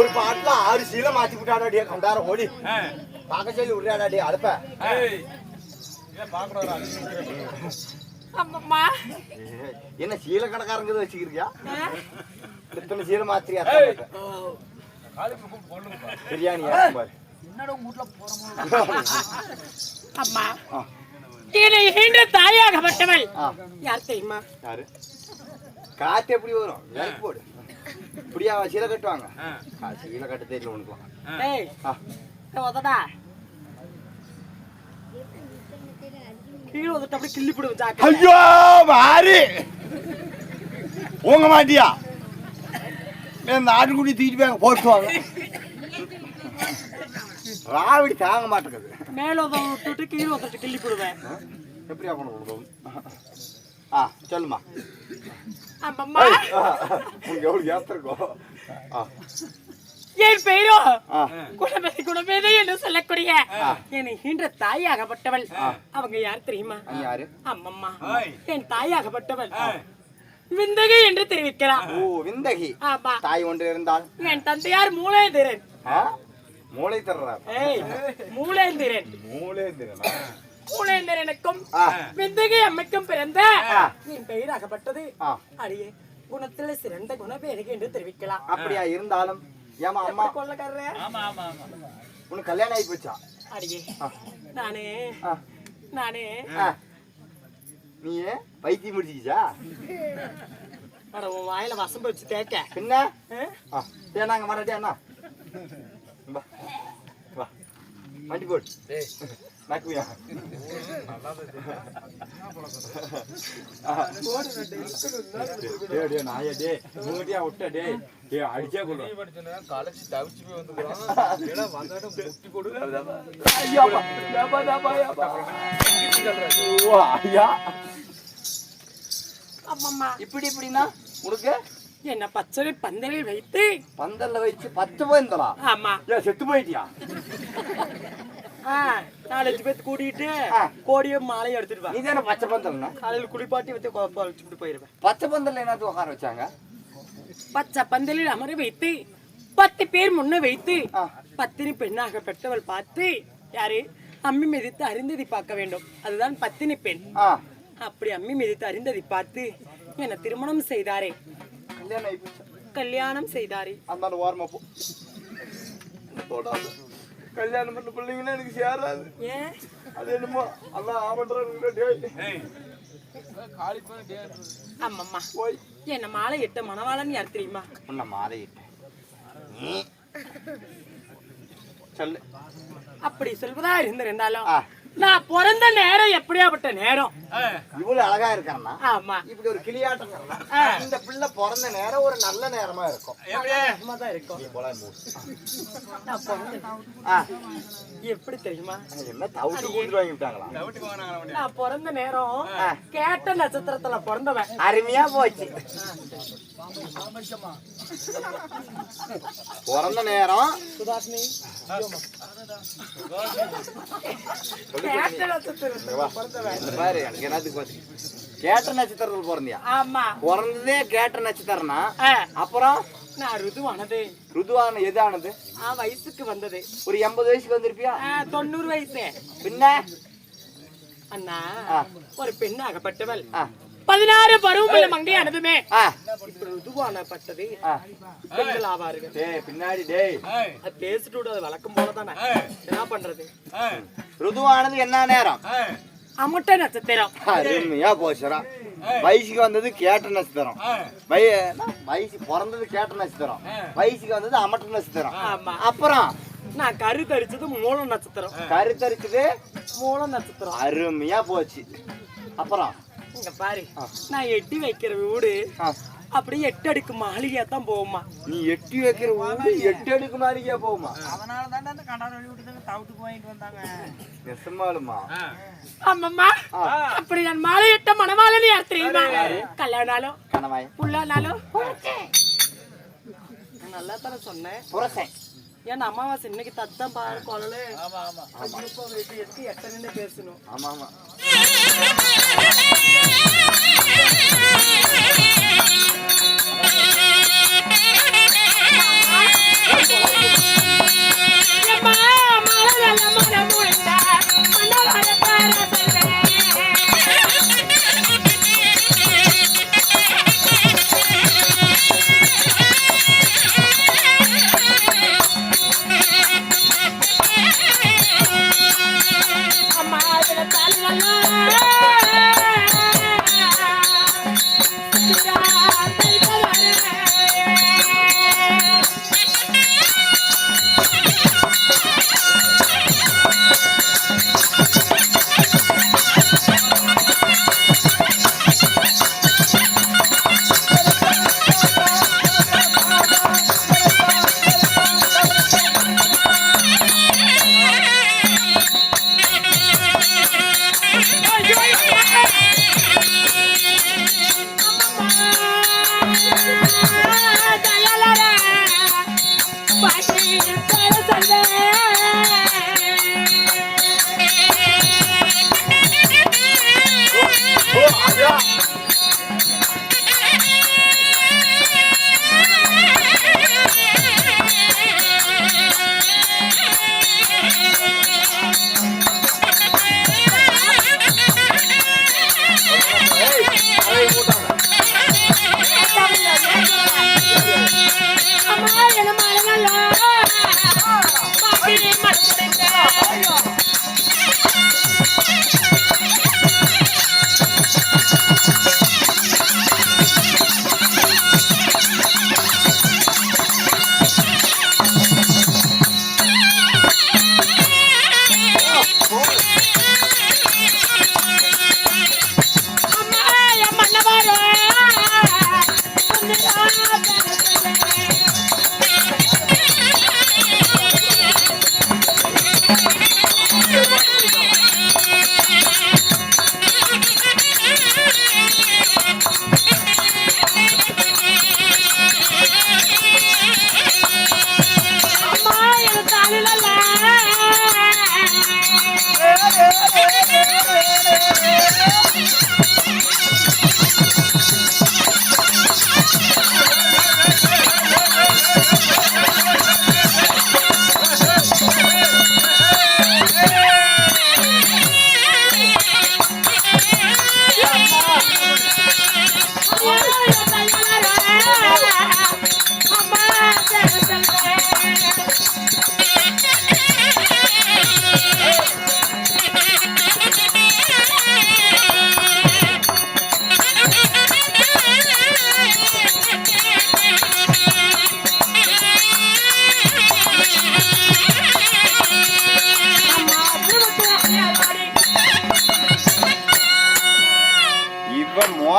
ஒரு பாட்டுல 6 சீலை மாத்தி விட்டாடா கண்டார ஓடி பாக்க சொல்லி விடுறாடா அழுப்ப என்ன சீலை கணக்காரங்க வச்சுக்கிறியா இத்தனை சீலை மாத்திரியா பிரியாணி அம்மா தாயாகப்பட்டவள் யார் தெரியுமா? யாரு? காத்து எப்படி வரும்? போடு இப்படியா சீலை கட்டுவாங்க? சீலை கட்ட தெரியல உனக்கு. ஐயோ மாறி உங்க மாட்டியா இந்த ஆட்டுக்குடி தூக்கிட்டு போய் போட்டுவாங்க. ராவடி தாங்க மாட்டேங்குது. மேல விட்டுட்டு கீழே வந்துட்டு கிள்ளி போடுவேன். எப்படியா பண்ண விடுவோம்? சொல்லுமா. எவ்வளவு ஏத்திருக்கோம். என் பெயரோ குணமேதை என்று சொல்லக்கூடிய என்னை ஈன்ற தாயாகப்பட்டவள். அவங்க யார் தெரியுமா? யாரு? அம்மம்மா. என் தாயாகப்பட்டவள் விந்தகி என்று தெரிவிக்கிறார். ஓ விந்தகி. ஆமா. தாய் ஒன்று இருந்தால் என் தந்தையார் மூலேந்திரன். மூளை தர்றார். மூலேந்திரன். மூலேந்திரன். மூலேந்திரனுக்கும் விந்தகி அம்மைக்கும் பிறந்த என் பெயராகப்பட்டது அடியே குணத்தில் சிறந்த குணபேரகி என்று தெரிவிக்கலாம். அப்படியா இருந்தாலும் ஏமா அம்மா கொள்ளக்காரரே உனக்கு கல்யாணம் ஆகி போச்சா? அடியே நானே நீ வைத்தியம் முடிச்சிக்கிச்சா? அட உன் வாயில வசம்பு வச்சு தேக்க என்ன நாங்க மாட்டாட்டே அண்ணா வா வா வண்டி போட்டு நாக்குவியா நாயா டே மூட்டியா விட்ட டே அடிச்சா கொடு காலேஜ் தவிச்சு போய் வந்து போடு அம்மம்மா இப்படி இப்படின்னா உனக்கு என்ன பச்சை பந்தலில் வைத்து பந்தல்ல வச்சு 10 போயிருந்தா? ஆமா செத்து போயிட்டியா? 4-5 பேர் கூட்டிட்டு கோடிய மாலையை எடுத்துட்டு வா. நீ தானே பச்சை பந்தல்னா? காலையில் குளிப்பாட்டி வச்சு வச்சுட்டு போயிருவேன். பச்சை பந்தல்ல என்னது உட்கார வச்சாங்க? பச்சை பந்தலில் அமர வைத்து 10 பேர் முன்ன வைத்து பத்தினி பெண்ணாக பெற்றவள் பார்த்து யாரு அம்மி மிதித்து அறிந்ததை பார்க்க வேண்டும். அதுதான் பத்தினி பெண். அப்படி அம்மி மிதித்து அறிந்ததை பார்த்து என்ன திருமணம் செய்தாரே. கல்யாணம் செய்தாரே. அந்த ஓரமா போ. கல்யாணம் பண்ண பிள்ளைங்கன்னா எனக்கு சேராது. ஏன் அது என்னமோ அதான் ஆபண்ட அம்மம்மா போய் என்ன மாலை இட்ட மணவாளன் யார் தெரியுமா? உன்ன மாலை இட்ட சொல்லு. அப்படி சொல்வதா இருந்தாலும் நான் பிறந்த நேரம் எப்படியாப்பட்ட நேரம் இவ்வளவு அழகா இருக்கான்னா? ஆமா இப்படி ஒரு கிளியாட்டம் இந்த பிள்ளை பிறந்த நேரம் ஒரு நல்ல நேரமா இருக்கும். எப்படி தெரியுமா? என்ன தவிட்டு கூட்டு வாங்கி விட்டாங்களா? நான் பிறந்த நேரம் கேட்ட நட்சத்திரத்துல பிறந்தவன். அருமையா போச்சு. பிறந்த நேரம் சுதாஷினி பாரு எனக்கு என்னத்துக்கு பாத்து கேட்ட நட்சத்திரத்துல பிறந்தியா? ஆமா பிறந்ததே கேட்ட நட்சத்திரம்னா அப்புறம் நான் ருதுவானது. ருதுவான எது ஆனது? வயசுக்கு வந்தது. ஒரு 80 வயசுக்கு வந்திருப்பியா? 90 வயசு. பின்ன அண்ணா ஒரு பெண்ணாகப்பட்டவள் 16 பருவமுள்ள மங்கையானதுமே ருதுவானப்பட்டது பெண்கள் ஆவார்கள். பின்னாடி டேய் அது பேசிட்டு அது வழக்கம் போலதானே. என்ன பண்றது? ருதுவானது என்ன நேரம்? அமுட்ட நட்சத்திரம். அருமையா போச்சுடா. வயசுக்கு வந்தது கேட்ட நட்சத்திரம். வயசு பிறந்தது கேட்ட நட்சத்திரம். வயசுக்கு வந்தது அமட்ட நட்சத்திரம். அப்புறம் நான் கருத்தரிச்சது மூல நட்சத்திரம். கருத்தரிச்சது மூல நட்சத்திரம். அருமையா போச்சு. அப்புறம் இங்க பாரு நான் எட்டி வைக்கிற வீடு அப்படியே 8 அடுக்கு மாளிகையா தான் போகுமா. நீ எட்டி வைக்கிற வீடு 8 அடுக்கு மாளிகையா போகுமா? அதனால தான் அந்த கண்டார வழி விட்டு தவுட்டுக்கு வாங்கிட்டு வந்தாங்க. நெசமாலுமா? ஆமாம்மா. அப்படி நான் மாலையிட்ட மணவாளன் யார் தெரியுமா? கல்யாணாலும் கணவாய் புள்ளனாலும் நல்லா தானே சொன்னேன். புரசன் ஏன்னா அமாவாசை இன்னைக்கு தத்தம் பாரு கொள்ளு. எட்டு எட்டன்னு பேசணும். ஆமா ஆமா அம்மா என்ன மாலை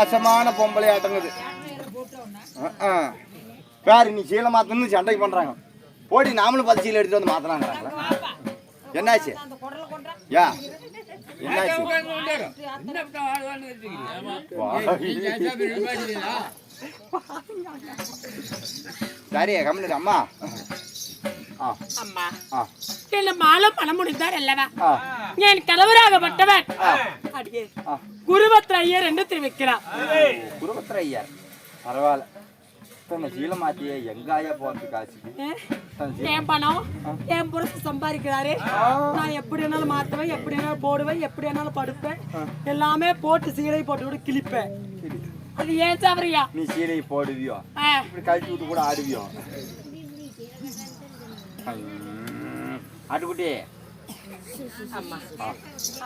மோசமான பொம்பளை ஆட்டங்குது. பேரு நீ சீலை மாத்தணும்னு சண்டைக்கு பண்றாங்க. போடி நாமளும் 10 சீலை எடுத்துட்டு வந்து மாத்தலாங்கிறாங்களா? என்னாச்சு? யா என்னாச்சு? சரி கம்மிடு அம்மா. அம்மா என்ன மாலை பணம் முடிந்தார் அல்லவா? என் கணவராகப்பட்டவர் அடியே குருபத்ர ஐயர் என்று தெரிவிக்கிறார். குருபத்ர ஐயர் பரவாயில்ல. சீலை மாத்திய எங்காயா போறது காசுக்கு? என் பணம் என் புருஷன் சம்பாதிக்கிறாரு. நான் எப்படி வேணாலும் மாத்துவேன், எப்படி வேணாலும் போடுவேன், எப்படி வேணாலும் படுப்பேன், எல்லாமே போட்டு சீலை போட்டு கூட கிழிப்பேன். அது ஏன் தவறியா? நீ சீலை போடுவியோ, இப்படி கழிச்சு விட்டு கூட ஆடுவியோ? ஆட்டுக்குட்டி அம்மா